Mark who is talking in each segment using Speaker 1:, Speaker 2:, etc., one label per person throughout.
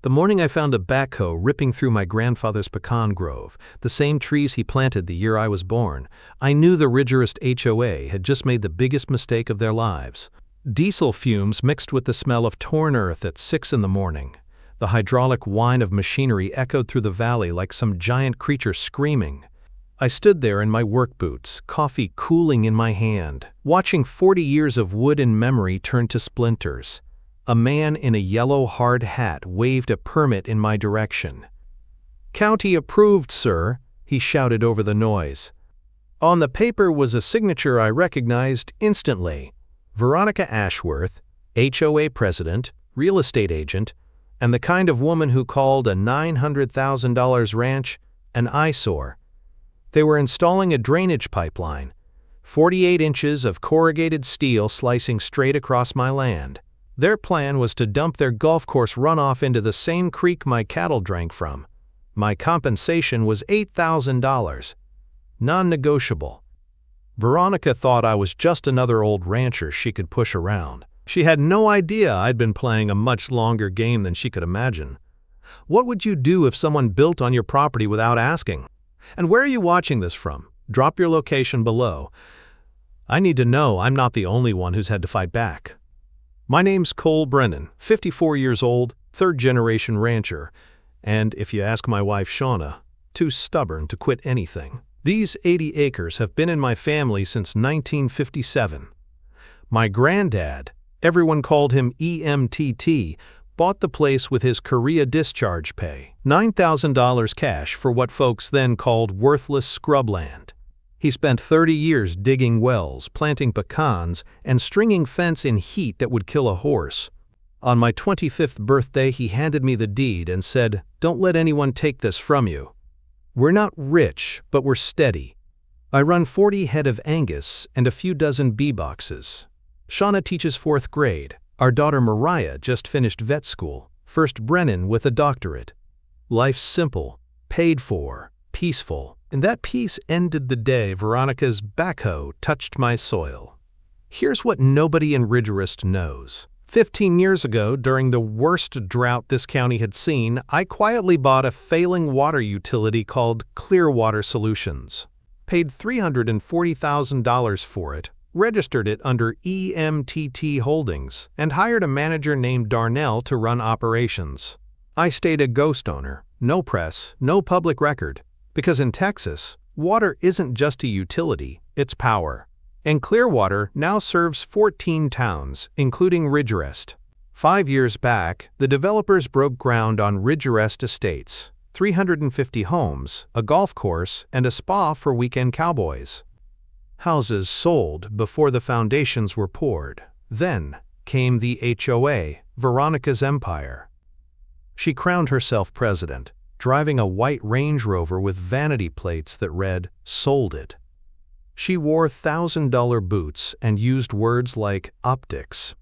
Speaker 1: The morning I found a backhoe ripping through my grandfather's pecan grove, the same trees he planted the year I was born, I knew the Ridgerest HOA had just made the biggest mistake of their lives. Diesel fumes mixed with the smell of torn earth at 6 in the morning. The hydraulic whine of machinery echoed through the valley like some giant creature screaming. I stood there in my work boots, coffee cooling in my hand, watching 40 years of wood in memory turn to splinters. A man in a yellow hard hat waved a permit in my direction. "County approved, sir," he shouted over the noise. On the paper was a signature I recognized instantly. Veronica Ashworth, HOA president, real estate agent, and the kind of woman who called a $900,000 ranch an eyesore. They were installing a drainage pipeline, 48 inches of corrugated steel slicing straight across my land. Their plan was to dump their golf course runoff into the same creek my cattle drank from. My compensation was $8,000. Non-negotiable. Veronica thought I was just another old rancher she could push around. She had no idea I'd been playing a much longer game than she could imagine. What would you do if someone built on your property without asking? And where are you watching this from? Drop your location below. I need to know I'm not the only one who's had to fight back. My name's Cole Brennan, 54 years old, third-generation rancher, and if you ask my wife Shauna, too stubborn to quit anything. These 80 acres have been in my family since 1957. My granddad, everyone called him EMTT, bought the place with his Korea discharge pay, $9,000 cash for what folks then called worthless scrubland. He spent 30 years digging wells, planting pecans, and stringing fence in heat that would kill a horse. On my 25th birthday, he handed me the deed and said, "Don't let anyone take this from you. We're not rich, but we're steady. I run 40 head of Angus and a few dozen bee boxes. Shauna teaches 4th grade. Our daughter Mariah just finished vet school, first Brennan with a doctorate. Life's simple, paid for, peaceful, and that peace ended the day Veronica's backhoe touched my soil. Here's what nobody in Ridgerest knows. 15 years ago, during the worst drought this county had seen, I quietly bought a failing water utility called Clearwater Solutions. Paid $340,000 for it, registered it under EMTT Holdings, and hired a manager named Darnell to run operations. I stayed a ghost owner, no press, no public record, because in Texas, water isn't just a utility, it's power. And Clearwater now serves 14 towns, including Ridgerest. 5 years back, the developers broke ground on Ridgerest Estates, 350 homes, a golf course, and a spa for weekend cowboys. Houses sold before the foundations were poured. Then came the HOA, Veronica's empire. She crowned herself president, driving a white Range Rover with vanity plates that read, "Sold it." She wore $1,000 boots and used words like optics.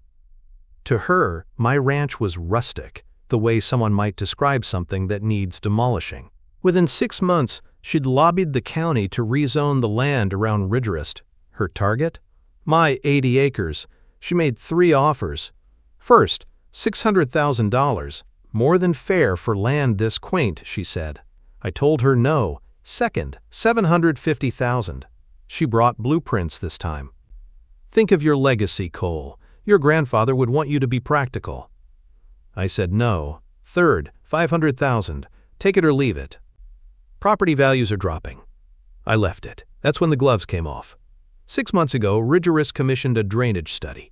Speaker 1: To her, my ranch was rustic, the way someone might describe something that needs demolishing. Within 6 months, she'd lobbied the county to rezone the land around Ridgerest. Her target? My 80 acres. She made 3 offers. First, $600,000, more than fair for land this quaint, she said. I told her no. Second, $750,000. She brought blueprints this time. Think of your legacy, Cole. Your grandfather would want you to be practical. I said no. Third, $500,000. Take it or leave it. Property values are dropping. I left it. That's when the gloves came off. 6 months ago, Ridgerest commissioned a drainage study.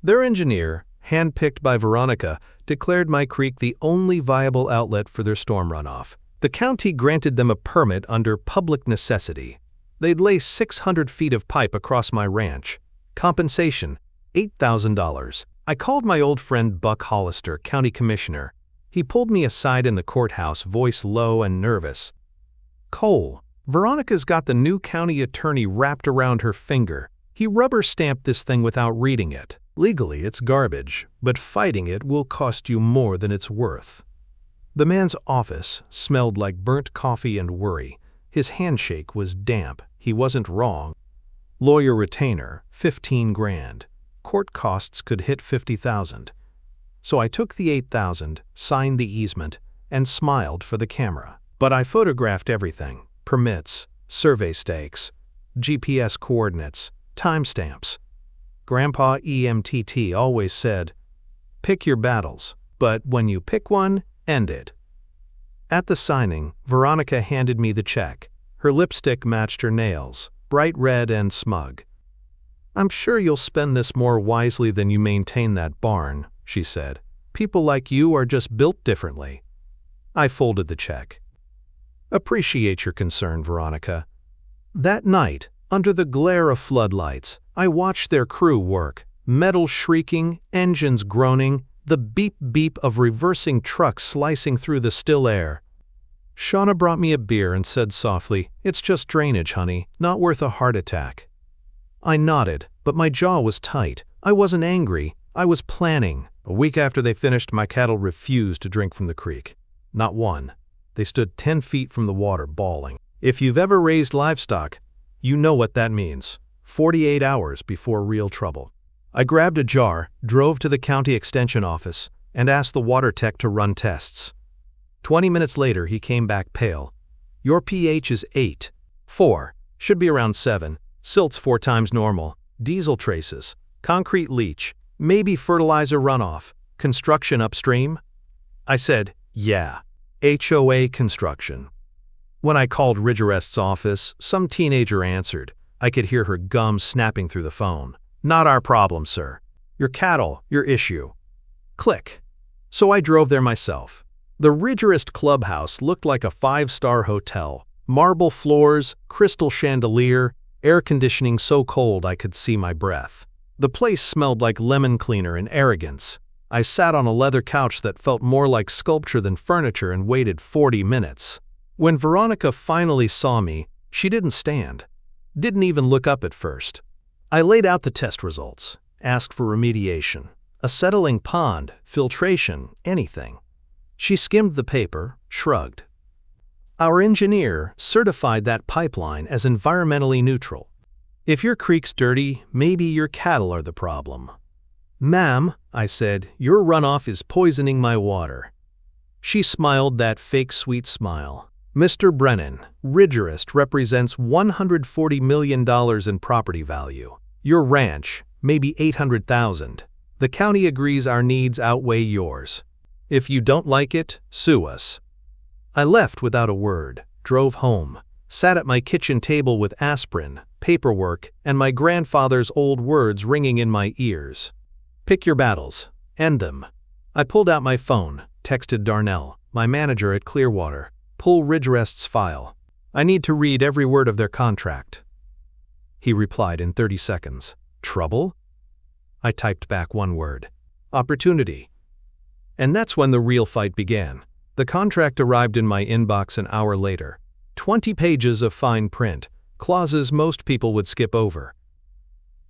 Speaker 1: Their engineer, handpicked by Veronica, declared my creek the only viable outlet for their storm runoff. The county granted them a permit under public necessity. They'd lay 600 feet of pipe across my ranch. Compensation, $8,000. I called my old friend Buck Hollister, county commissioner. He pulled me aside in the courthouse, voice low and nervous. "Cole, Veronica's got the new county attorney wrapped around her finger. He rubber-stamped this thing without reading it. Legally, it's garbage, but fighting it will cost you more than it's worth." The man's office smelled like burnt coffee and worry. His handshake was damp. He wasn't wrong. Lawyer retainer, $15,000. Court costs could hit $50,000. So I took the $8,000, signed the easement, and smiled for the camera. But I photographed everything: permits, survey stakes, GPS coordinates, timestamps. Grandpa EMTT always said, "Pick your battles, but when you pick one, end it." At the signing, Veronica handed me the check. Her lipstick matched her nails, bright red and smug. "I'm sure you'll spend this more wisely than you maintain that barn," she said. "People like you are just built differently." I folded the check. "Appreciate your concern, Veronica." That night, under the glare of floodlights, I watched their crew work, metal shrieking, engines groaning, the beep-beep of reversing trucks slicing through the still air. Shauna brought me a beer and said softly, "It's just drainage, honey, not worth a heart attack." I nodded, but my jaw was tight. I wasn't angry, I was planning. A week after they finished, my cattle refused to drink from the creek. Not one. They stood 10 feet from the water, bawling. If you've ever raised livestock, you know what that means. 48 hours before real trouble. I grabbed a jar, drove to the county extension office, and asked the water tech to run tests. 20 minutes later, he came back pale. "Your pH is 8. 4. Should be around 7. Silt's 4 times normal. Diesel traces. Concrete leach. Maybe fertilizer runoff. Construction upstream?" I said, "Yeah. HOA construction." When I called Ridgerest's office, some teenager answered. I could hear her gums snapping through the phone. "Not our problem, sir. Your cattle, your issue." Click. So I drove there myself. The Ridgerest clubhouse looked like a 5-star hotel. Marble floors, crystal chandelier, air conditioning so cold I could see my breath. The place smelled like lemon cleaner and arrogance. I sat on a leather couch that felt more like sculpture than furniture and waited 40 minutes. When Veronica finally saw me, she didn't stand. Didn't even look up at first. I laid out the test results, asked for remediation, a settling pond, filtration, anything. She skimmed the paper, shrugged. "Our engineer certified that pipeline as environmentally neutral. If your creek's dirty, maybe your cattle are the problem." "Ma'am," I said, "your runoff is poisoning my water." She smiled that fake sweet smile. "Mr. Brennan, Ridgerest represents $140 million in property value. Your ranch, maybe $800,000. The county agrees our needs outweigh yours. If you don't like it, sue us." I left without a word, drove home, sat at my kitchen table with aspirin, paperwork, and my grandfather's old words ringing in my ears. "Pick your battles. End them." I pulled out my phone, texted Darnell, my manager at Clearwater. "Pull Ridgerest's file. I need to read every word of their contract." He replied in 30 seconds. "Trouble?" I typed back one word. "Opportunity." And that's when the real fight began. The contract arrived in my inbox an hour later. 20 pages of fine print, clauses most people would skip over.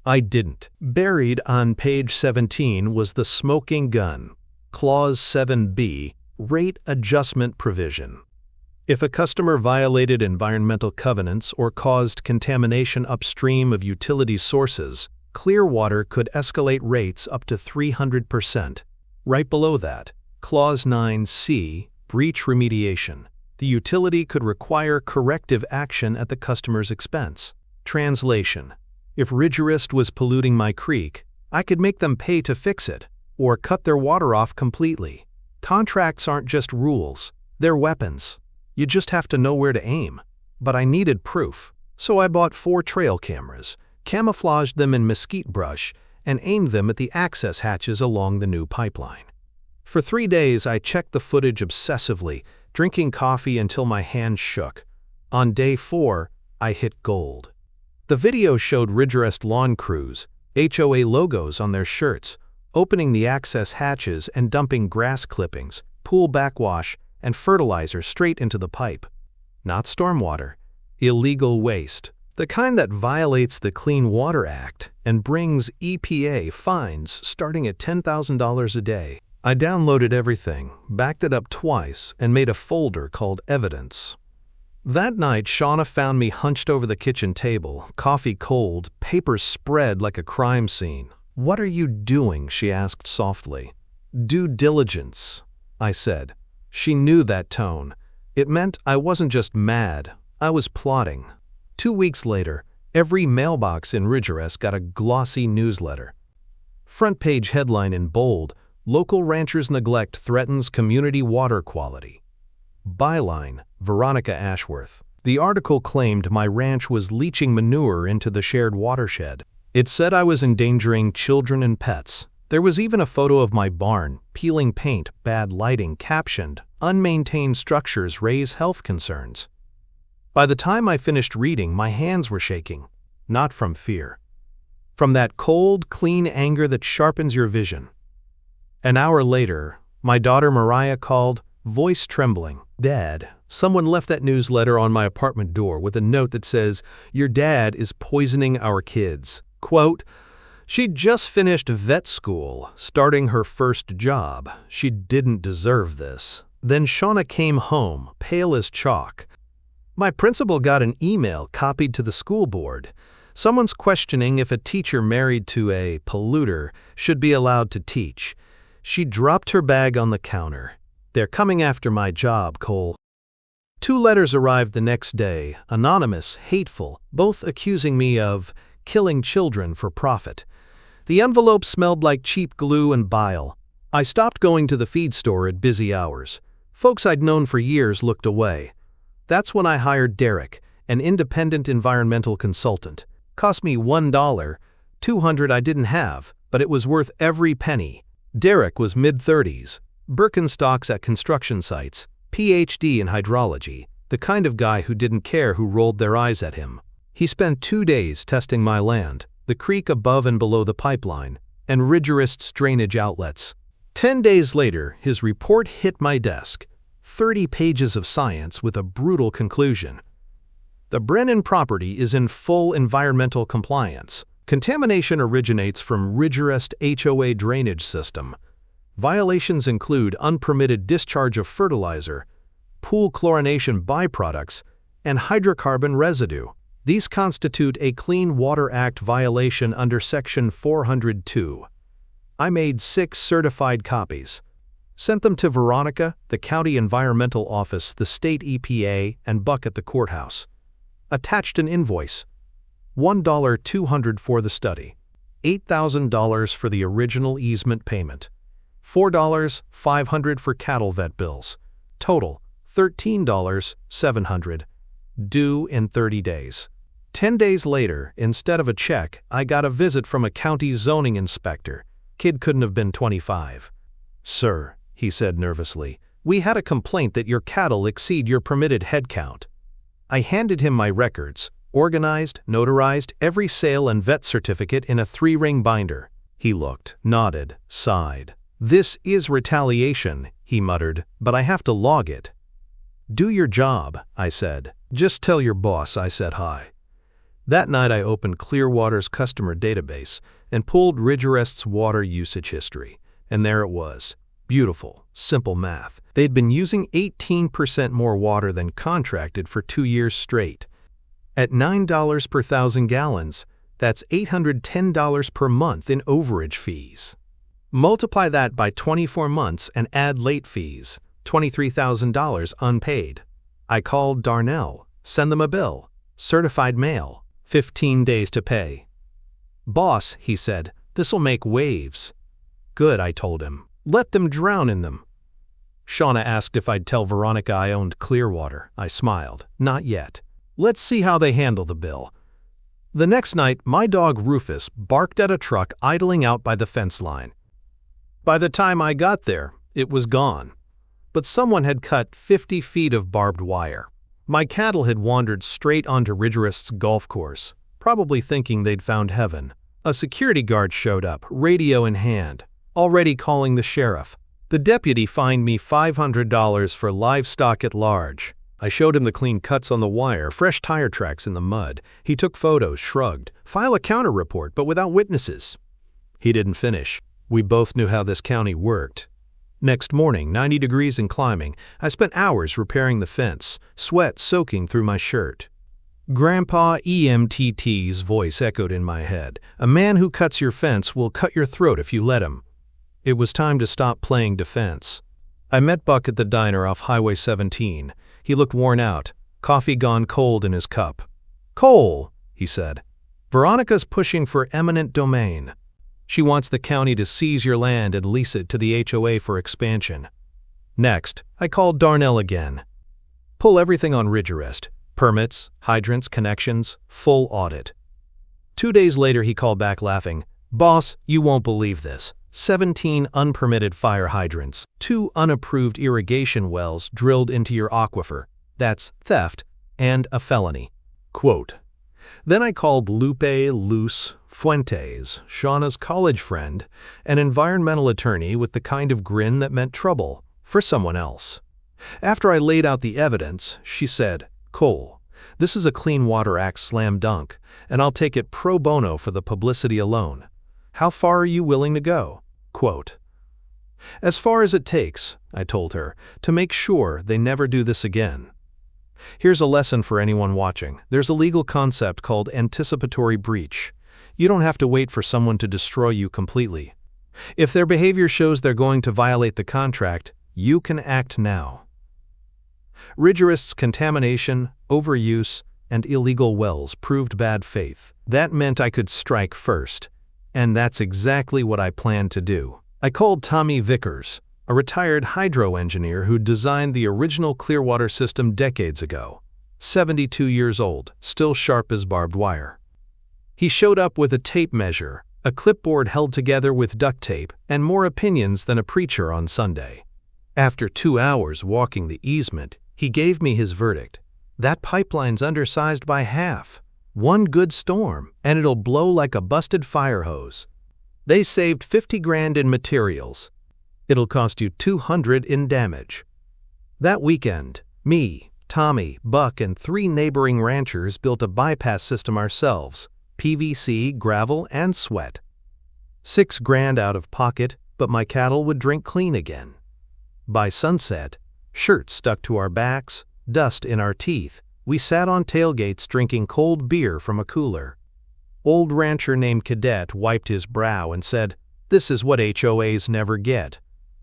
Speaker 1: I didn't. Buried on page 17 was the smoking gun. Clause 7B, rate adjustment provision. If a customer violated environmental covenants or caused contamination upstream of utility sources, Clearwater could escalate rates up to 300%. Right below that, Clause 9C, breach remediation. The utility could require corrective action at the customer's expense. Translation: if Ridgerest was polluting my creek, I could make them pay to fix it, or cut their water off completely. Contracts aren't just rules, they're weapons. You just have to know where to aim. But I needed proof, so I bought 4 trail cameras, camouflaged them in mesquite brush, and aimed them at the access hatches along the new pipeline. For 3 days I checked the footage obsessively, drinking coffee until my hands shook. On day 4, I hit gold. The video showed Ridgerest lawn crews, HOA logos on their shirts, opening the access hatches and dumping grass clippings, pool backwash, and fertilizer straight into the pipe. Not stormwater, illegal waste. The kind that violates the Clean Water Act and brings EPA fines starting at $10,000 a day. I downloaded everything, backed it up twice, and made a folder called Evidence. That night, Shauna found me hunched over the kitchen table, coffee cold, papers spread like a crime scene. "What are you doing?" she asked softly. Due diligence, I said. She knew that tone. It meant I wasn't just mad, I was plotting. 2 weeks later, every mailbox in Ridgerest got a glossy newsletter. Front page headline in bold, "Local ranchers' neglect threatens community water quality." Byline, Veronica Ashworth. The article claimed my ranch was leaching manure into the shared watershed. It said I was endangering children and pets. There was even a photo of my barn, peeling paint, bad lighting, captioned, "Unmaintained structures raise health concerns." By the time I finished reading, my hands were shaking. Not from fear. From that cold, clean anger that sharpens your vision. An hour later, my daughter Mariah called, voice trembling. "Dad, someone left that newsletter on my apartment door with a note that says, 'Your dad is poisoning our kids.' Quote, she'd just finished vet school, starting her first job. She didn't deserve this." Then Shauna came home, pale as chalk. "My principal got an email copied to the school board. Someone's questioning if a teacher married to a polluter should be allowed to teach." She dropped her bag on the counter. "They're coming after my job, Cole." 2 letters arrived the next day, anonymous, hateful, both accusing me of killing children for profit. The envelope smelled like cheap glue and bile. I stopped going to the feed store at busy hours. Folks I'd known for years looked away. That's when I hired Derek, an independent environmental consultant. Cost me $1, $200 I didn't have, but it was worth every penny. Derek was mid-30s, Birkenstocks at construction sites, PhD in hydrology, the kind of guy who didn't care who rolled their eyes at him. He spent 2 days testing my land, the creek above and below the pipeline, and Ridgerest's drainage outlets. 10 days later, his report hit my desk. 30 pages of science with a brutal conclusion. The Brennan property is in full environmental compliance. Contamination originates from Ridgerest HOA drainage system. Violations include unpermitted discharge of fertilizer, pool chlorination byproducts, and hydrocarbon residue. These constitute a Clean Water Act violation under Section 402. I made 6 certified copies. Sent them to Veronica, the county environmental office, the state EPA, and Buck at the courthouse. Attached an invoice. $1,200 for the study. $8,000 for the original easement payment. $4,500 for cattle vet bills. Total, $13,700. Due in 30 days. 10 days later, instead of a check, I got a visit from a county zoning inspector. Kid couldn't have been 25. "Sir," he said nervously, "we had a complaint that your cattle exceed your permitted head count." I handed him my records, organized, notarized, every sale and vet certificate in a 3-ring binder. He looked, nodded, sighed. "This is retaliation," he muttered, "but I have to log it." "Do your job," I said. "Just tell your boss I said hi." That night I opened Clearwater's customer database and pulled Ridgerest's water usage history. And there it was. Beautiful, simple math. They'd been using 18% more water than contracted for 2 years straight. At $9 per 1,000 gallons, that's $810 per month in overage fees. Multiply that by 24 months and add late fees, $23,000 unpaid. I called Darnell, send them a bill, certified mail, 15 days to pay. "Boss," he said, "this'll make waves." "Good," I told him. "Let them drown in them." Shauna asked if I'd tell Veronica I owned Clearwater. I smiled. "Not yet. Let's see how they handle the bill." The next night, my dog Rufus barked at a truck idling out by the fence line. By the time I got there, it was gone. But someone had cut 50 feet of barbed wire. My cattle had wandered straight onto Ridgerest's golf course, probably thinking they'd found heaven. A security guard showed up, radio in hand, already calling the sheriff. The deputy fined me $500 for livestock at large. I showed him the clean cuts on the wire, fresh tire tracks in the mud. He took photos, shrugged. "File a counter report, but without witnesses." He didn't finish. We both knew how this county worked. Next morning, 90 degrees and climbing, I spent hours repairing the fence, sweat soaking through my shirt. Grandpa EMTT's voice echoed in my head. "A man who cuts your fence will cut your throat if you let him." It was time to stop playing defense. I met Buck at the diner off Highway 17. He looked worn out, coffee gone cold in his cup. "Cole," he said, "Veronica's pushing for eminent domain. She wants the county to seize your land and lease it to the HOA for expansion." Next, I called Darnell again. "Pull everything on Ridgerest. Permits, hydrants, connections, full audit." 2 days later he called back laughing. "Boss, you won't believe this. 17 unpermitted fire hydrants, 2 unapproved irrigation wells drilled into your aquifer. That's theft and a felony." Quote. Then I called Lupe Luz Fuentes, Shauna's college friend, an environmental attorney with the kind of grin that meant trouble for someone else. After I laid out the evidence, she said, "Cole, this is a Clean Water Act slam dunk, and I'll take it pro bono for the publicity alone. How far are you willing to go?" Quote. "As far as it takes," I told her, "to make sure they never do this again." Here's a lesson for anyone watching. There's a legal concept called anticipatory breach. You don't have to wait for someone to destroy you completely. If their behavior shows they're going to violate the contract, you can act now. Ridgerest's contamination, overuse, and illegal wells proved bad faith. That meant I could strike first, and that's exactly what I planned to do. I called Tommy Vickers, a retired hydro engineer who designed the original Clearwater system decades ago. 72 years old, still sharp as barbed wire. He showed up with a tape measure, a clipboard held together with duct tape, and more opinions than a preacher on Sunday. After 2 hours walking the easement, he gave me his verdict. "That pipeline's undersized by half. One good storm, and it'll blow like a busted fire hose. They saved 50 grand in materials. It'll cost you 200 in damage." That weekend, me, Tommy, Buck, and 3 neighboring ranchers built a bypass system ourselves, PVC, gravel, and sweat. 6 grand out of pocket, but my cattle would drink clean again. By sunset, shirts stuck to our backs, dust in our teeth, we sat on tailgates drinking cold beer from a cooler. Old rancher named Cadet wiped his brow and said, "This is what HOAs never get.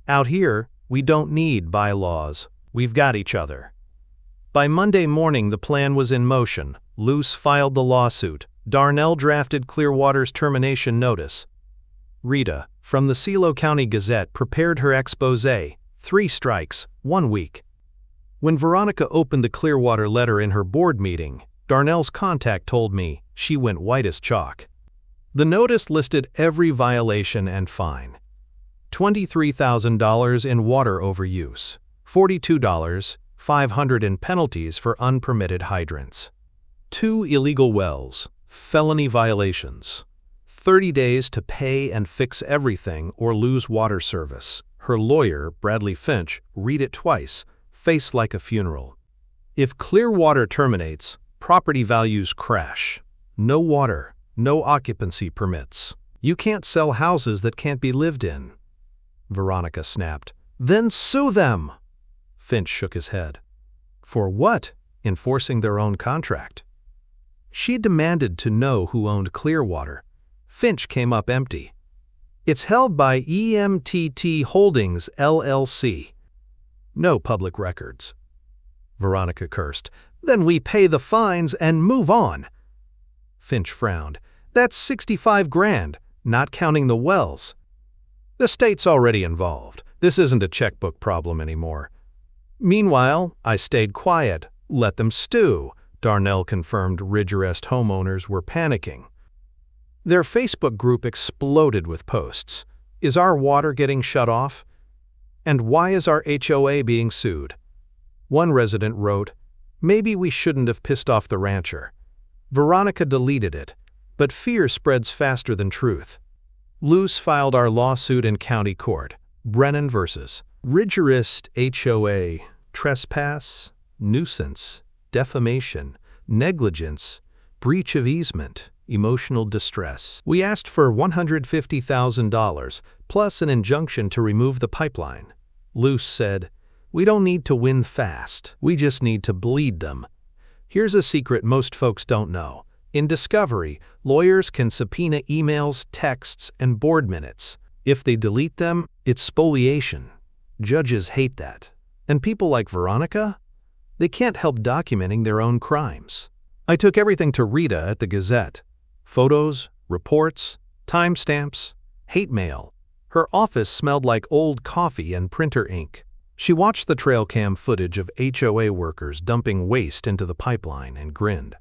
Speaker 1: Out here, we don't need bylaws. We've got each other." By Monday morning, the plan was in motion. Luce filed the lawsuit. Darnell drafted Clearwater's termination notice. Rita, from the Silo County Gazette, prepared her exposé. 3 strikes, 1 week. When Veronica opened the Clearwater letter in her board meeting, Darnell's contact told me she went white as chalk. The notice listed every violation and fine. $23,000 in water overuse, $42,500 in penalties for unpermitted hydrants. 2 illegal wells, felony violations. 30 days to pay and fix everything or lose water service. Her lawyer, Bradley Finch, read it twice, face like a funeral. If Clearwater terminates, property values crash. No water, no occupancy permits. You can't sell houses that can't be lived in. Veronica snapped. "Then sue them!" Finch shook his head. For what? Enforcing their own contract. She demanded to know who owned Clearwater. Finch came up empty. "It's held by EMTT Holdings, LLC. No public records." Veronica cursed. "Then we pay the fines and move on." Finch frowned. "That's 65 grand, not counting the wells." "The state's already involved. This isn't a checkbook problem anymore." Meanwhile, I stayed quiet. Let them stew. Darnell confirmed Ridgerest homeowners were panicking. Their Facebook group exploded with posts. "Is our water getting shut off? And why is our HOA being sued?" One resident wrote, "Maybe we shouldn't have pissed off the rancher." Veronica deleted it, but fear spreads faster than truth. Luce filed our lawsuit in county court. Brennan vs. Ridgerest HOA, trespass, nuisance, defamation, negligence, breach of easement, emotional distress. We asked for $150,000 plus an injunction to remove the pipeline. Luce said, "We don't need to win fast. We just need to bleed them." Here's a secret most folks don't know. In discovery, lawyers can subpoena emails, texts, and board minutes. If they delete them, It's spoliation. Judges hate that. And people like Veronica? They can't help documenting their own crimes. I took everything to Rita at the Gazette. Photos, reports, timestamps, hate mail. Her office smelled like old coffee and printer ink. She watched the trail cam footage of HOA workers dumping waste into the pipeline and grinned.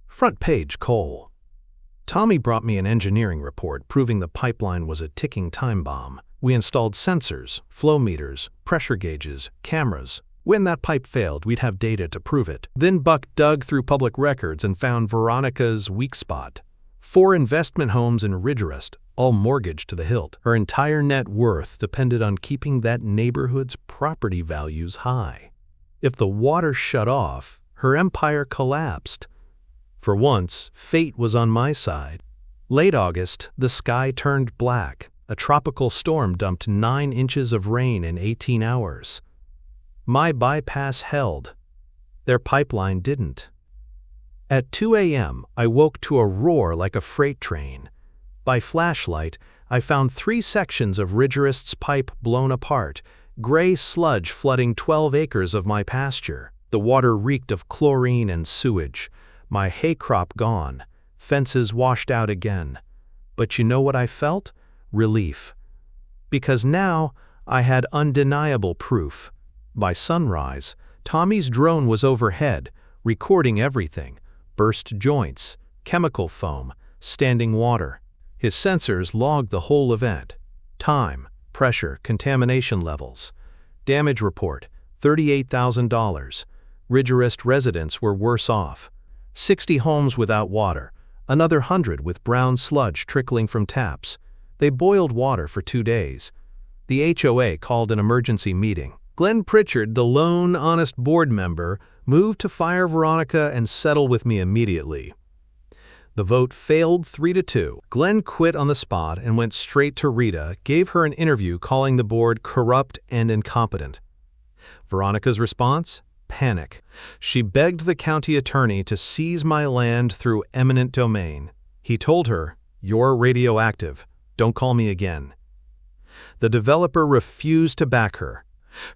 Speaker 1: Front page coal. Tommy brought me an engineering report proving the pipeline was a ticking time bomb. We installed sensors, flow meters, pressure gauges, cameras. When that pipe failed, we'd have data to prove it. Then Buck dug through public records and found Veronica's weak spot. 4 investment homes in Ridgerest, all mortgaged to the hilt. Her entire net worth depended on keeping that neighborhood's property values high. If the water shut off, her empire collapsed. For once, fate was on my side. Late August, the sky turned black. A tropical storm dumped 9 inches of rain in 18 hours. My bypass held. Their pipeline didn't. At 2 a.m., I woke to a roar like a freight train. By flashlight, I found 3 sections of Ridgerest's pipe blown apart, gray sludge flooding 12 acres of my pasture. The water reeked of chlorine and sewage. My hay crop gone, fences washed out again. But you know what I felt? Relief. Because now I had undeniable proof. By sunrise, Tommy's drone was overhead, recording everything: burst joints, chemical foam, standing water. His sensors logged the whole event: time, pressure, contamination levels. Damage report: $38,000. Ridgerest residents were worse off. 60 homes without water, another 100 with brown sludge trickling from taps. They boiled water for 2 days. The HOA called an emergency meeting. Glenn Pritchard, the lone, honest board member, moved to fire Veronica and settle with me immediately. The vote failed 3-2. Glenn quit on the spot and went straight to Rita, gave her an interview calling the board corrupt and incompetent. Veronica's response? Panic. She begged the county attorney to seize my land through eminent domain. He told her, "You're radioactive. Don't call me again." The developer refused to back her.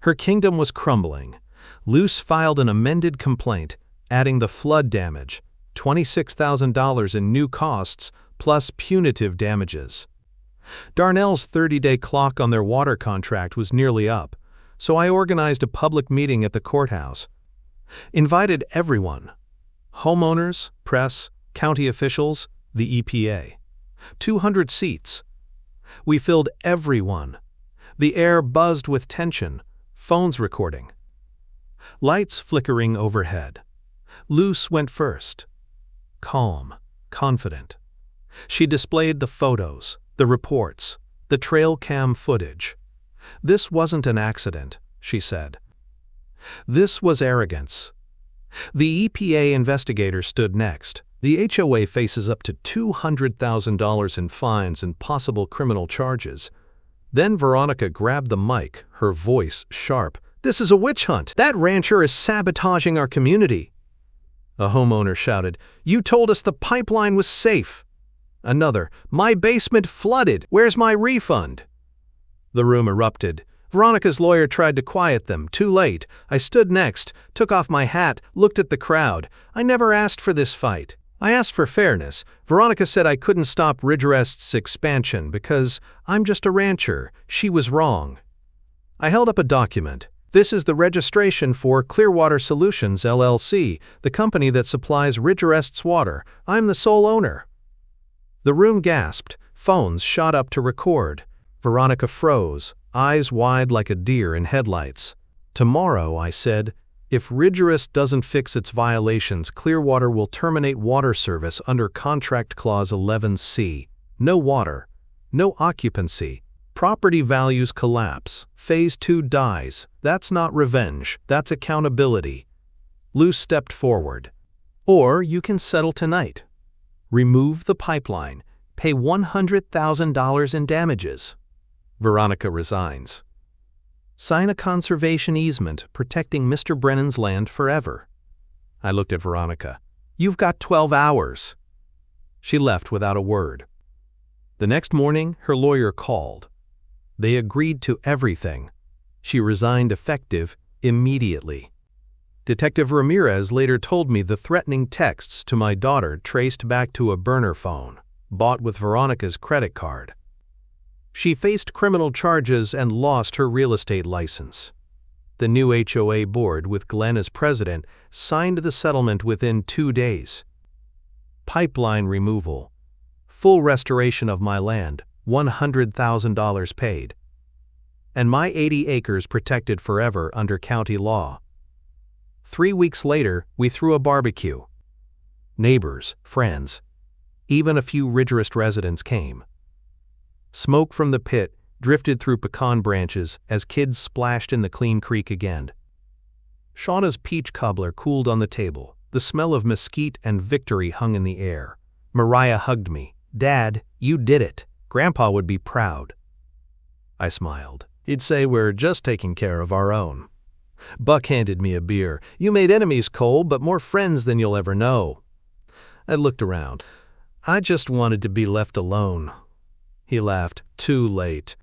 Speaker 1: Her kingdom was crumbling. Luce filed an amended complaint, adding the flood damage, $26,000 in new costs, plus punitive damages. Darnell's 30-day clock on their water contract was nearly up, so I organized a public meeting at the courthouse. Invited everyone: homeowners, press, county officials, the EPA. 200 seats. We filled everyone. The air buzzed with tension, phones recording. Lights flickering overhead. Luce went first. Calm, confident. She displayed the photos, the reports, the trail cam footage. "This wasn't an accident," she said. This was arrogance. The EPA investigator stood next. The HOA faces up to $200,000 in fines and possible criminal charges. Then Veronica grabbed the mic, her voice sharp. "This is a witch hunt. That rancher is sabotaging our community." A homeowner shouted, "You told us the pipeline was safe." Another, "My basement flooded. Where's my refund?" The room erupted. Veronica's lawyer tried to quiet them. Too late. I stood next, took off my hat, looked at the crowd. I never asked for this fight. I asked for fairness. Veronica said I couldn't stop Ridgerest's expansion because I'm just a rancher. She was wrong. I held up a document. This is the registration for Clearwater Solutions, LLC, the company that supplies Ridgerest's water. I'm the sole owner. The room gasped. Phones shot up to record. Veronica froze, eyes wide like a deer in headlights. "Tomorrow," I said, "if Ridgerest doesn't fix its violations, Clearwater will terminate water service under Contract Clause 11C. No water, no occupancy. Property values collapse. Phase 2 dies. That's not revenge. That's accountability." Luce stepped forward. "Or you can settle tonight. Remove the pipeline. Pay $100,000 in damages." Veronica resigns. "Sign a conservation easement protecting Mr. Brennan's land forever." I looked at Veronica. "You've got 12 hours." She left without a word. The next morning, her lawyer called. They agreed to everything. She resigned effective immediately. Detective Ramirez later told me the threatening texts to my daughter traced back to a burner phone, bought with Veronica's credit card. She faced criminal charges and lost her real estate license. The new HOA board, with Glenn as president, signed the settlement within 2 days. Pipeline removal. Full restoration of my land, $100,000 paid. And my 80 acres protected forever under county law. 3 weeks later, we threw a barbecue. Neighbors, friends, even a few Ridgerest residents came. Smoke from the pit drifted through pecan branches as kids splashed in the clean creek again. Shauna's peach cobbler cooled on the table. The smell of mesquite and victory hung in the air. Mariah hugged me. "Dad, you did it. Grandpa would be proud." I smiled. He'd say we're just taking care of our own. Buck handed me a beer. "You made enemies, Cole, but more friends than you'll ever know." I looked around. I just wanted to be left alone. He laughed. "Too late.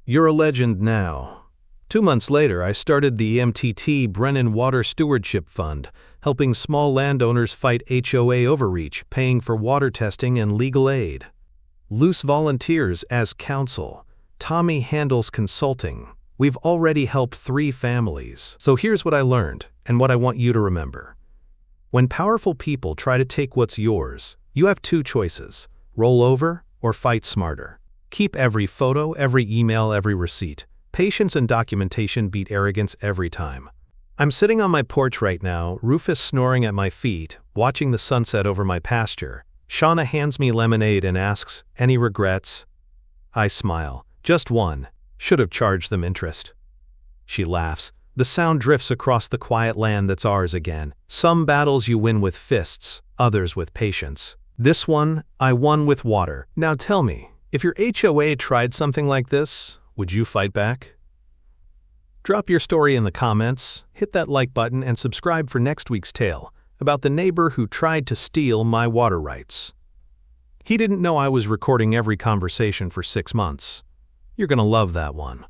Speaker 1: You're a legend now." 2 months later, I started the MTT Brennan Water Stewardship Fund, helping small landowners fight HOA overreach, paying for water testing and legal aid. Loose volunteers as counsel. Tommy handles consulting. We've already helped 3 families. So here's what I learned, and what I want you to remember. When powerful people try to take what's yours, you have 2 choices: roll over or fight smarter. Keep every photo, every email, every receipt. Patience and documentation beat arrogance every time. I'm sitting on my porch right now, Rufus snoring at my feet, watching the sunset over my pasture. Shauna hands me lemonade and asks, "Any regrets?" I smile. "Just one. Should have charged them interest." She laughs. The sound drifts across the quiet land that's ours again. Some battles you win with fists, others with patience. This one, I won with water. Now tell me, if your HOA tried something like this, would you fight back? Drop your story in the comments, hit that like button, and subscribe for next week's tale about the neighbor who tried to steal my water rights. He didn't know I was recording every conversation for 6 months. You're gonna love that one.